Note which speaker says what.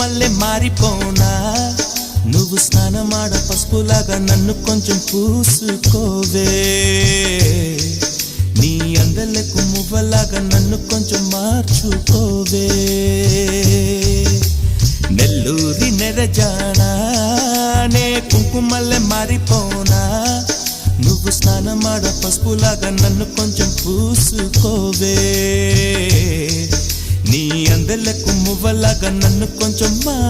Speaker 1: కుంకుమల్లే మారిపోనా నువ్వు స్నానమాడ పసుపులాగా నన్ను కొంచెం పూసుకోవే నీ అందలకు మువ్వలాగా నన్ను కొంచెం మార్చుకోవే నెల్లూరి నెరజానా నే కుంకుమల్లే మారిపోనా నువ్వు స్నానమాడ పసుపులాగా నన్ను కొంచెం పూసుకోవే నీ అందలకు మువ్వలాగా నన్ను కొంచెం